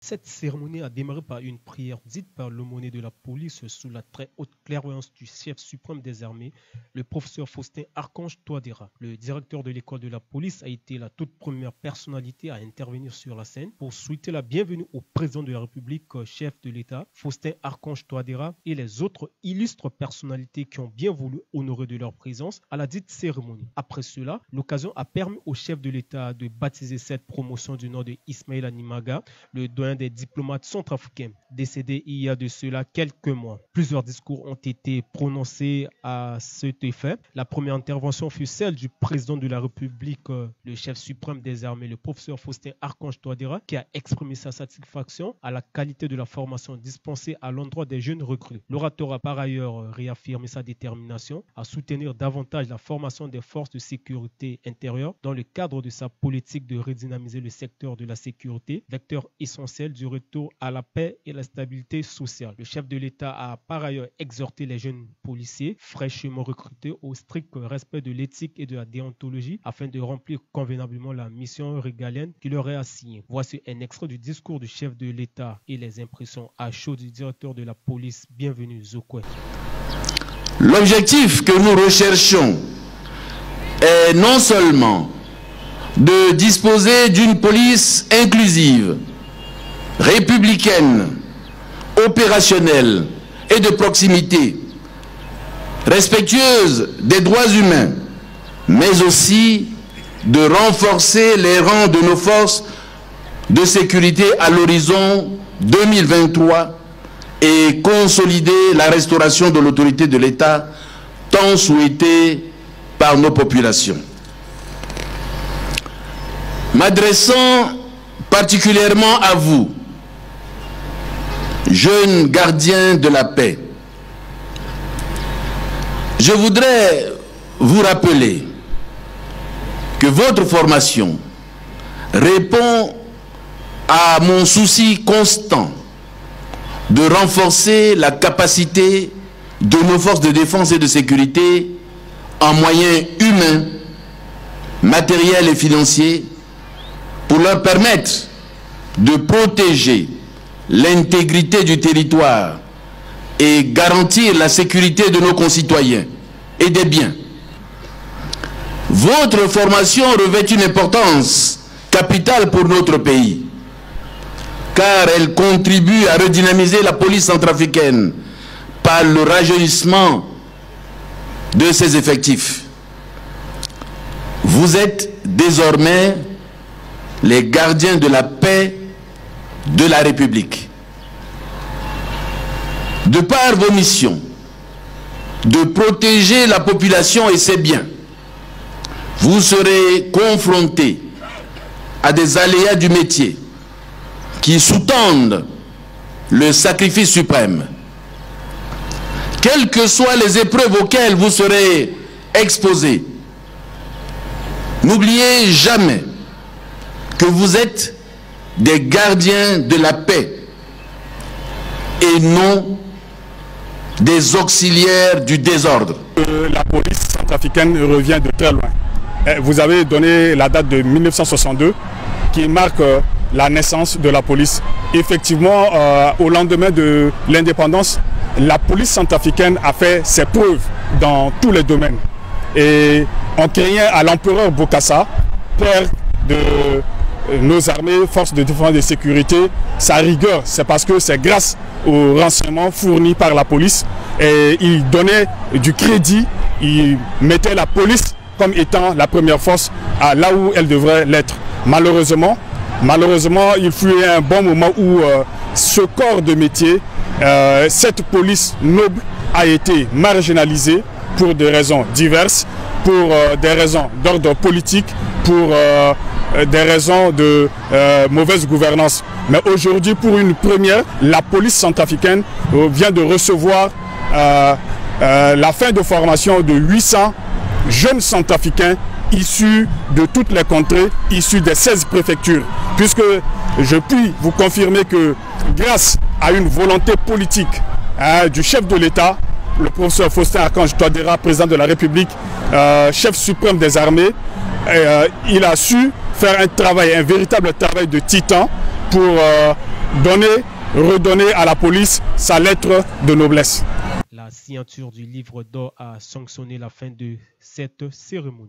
Cette cérémonie a démarré par une prière dite par l'aumônier de la police sous la très haute clairvoyance du chef suprême des armées, le professeur Faustin Archange Touadéra. Le directeur de l'école de la police a été la toute première personnalité à intervenir sur la scène pour souhaiter la bienvenue au président de la République, chef de l'État, Faustin Archange Touadéra, et les autres illustres personnalités qui ont bien voulu honorer de leur présence à la dite cérémonie. Après cela, l'occasion a permis au chef de l'État de baptiser cette promotion du nom de Ismaïla Nimaga, le doyen des diplomates centrafricains, décédé il y a de cela quelques mois. Plusieurs discours ont été prononcés à cet effet. La première intervention fut celle du président de la République, le chef suprême des armées, le professeur Faustin Archange Touadéra, qui a exprimé sa satisfaction à la qualité de la formation dispensée à l'endroit des jeunes recrues. L'orateur a par ailleurs réaffirmé sa détermination à soutenir davantage la formation des forces de sécurité intérieure dans le cadre de sa politique de redynamiser le secteur de la sécurité, vecteur essentiel du retour à la paix et la stabilité sociale. Le chef de l'État a par ailleurs exhorté les jeunes policiers fraîchement recrutés au strict respect de l'éthique et de la déontologie afin de remplir convenablement la mission régalienne qui leur est assignée. Voici un extrait du discours du chef de l'État et les impressions à chaud du directeur de la police. Bienvenue, Zokwe. L'objectif que nous recherchons est non seulement de disposer d'une police inclusive, républicaine, opérationnelle et de proximité, respectueuse des droits humains, mais aussi de renforcer les rangs de nos forces de sécurité à l'horizon 2023 et consolider la restauration de l'autorité de l'État tant souhaitée par nos populations. M'adressant particulièrement à vous, jeunes gardiens de la paix, je voudrais vous rappeler que votre formation répond à mon souci constant de renforcer la capacité de nos forces de défense et de sécurité en moyens humains, matériels et financiers pour leur permettre de protéger l'intégrité du territoire et garantir la sécurité de nos concitoyens et des biens. Votre formation revêt une importance capitale pour notre pays, car elle contribue à redynamiser la police centrafricaine par le rajeunissement de ses effectifs. Vous êtes désormais les gardiens de la paix de la République. De par vos missions de protéger la population et ses biens, vous serez confrontés à des aléas du métier qui sous-tendent le sacrifice suprême. Quelles que soient les épreuves auxquelles vous serez exposés, n'oubliez jamais que vous êtes des gardiens de la paix et non des auxiliaires du désordre. La police centrafricaine revient de très loin. Vous avez donné la date de 1962 qui marque la naissance de la police. Effectivement, au lendemain de l'indépendance, la police centrafricaine a fait ses preuves dans tous les domaines. Et on craignait à l'empereur Bokassa, père de nos armées, forces de défense et de sécurité, sa rigueur. C'est parce que c'est grâce aux renseignements fournis par la police et il donnait du crédit, il mettait la police comme étant la première force là où elle devrait l'être. Malheureusement, il fut un bon moment où ce corps de métier, cette police noble a été marginalisée pour des raisons diverses, pour des raisons d'ordre politique, pour des raisons de mauvaise gouvernance. Mais aujourd'hui, pour une première, la police centrafricaine vient de recevoir la fin de formation de 800 jeunes centrafricains issus de toutes les contrées, issus des 16 préfectures. Puisque je puis vous confirmer que grâce à une volonté politique du chef de l'État, le professeur Faustin Archange Touadéra, président de la République, chef suprême des armées, il a su faire un travail, un véritable travail de titan pour redonner à la police sa lettre de noblesse. La signature du livre d'or a sanctionné la fin de cette cérémonie.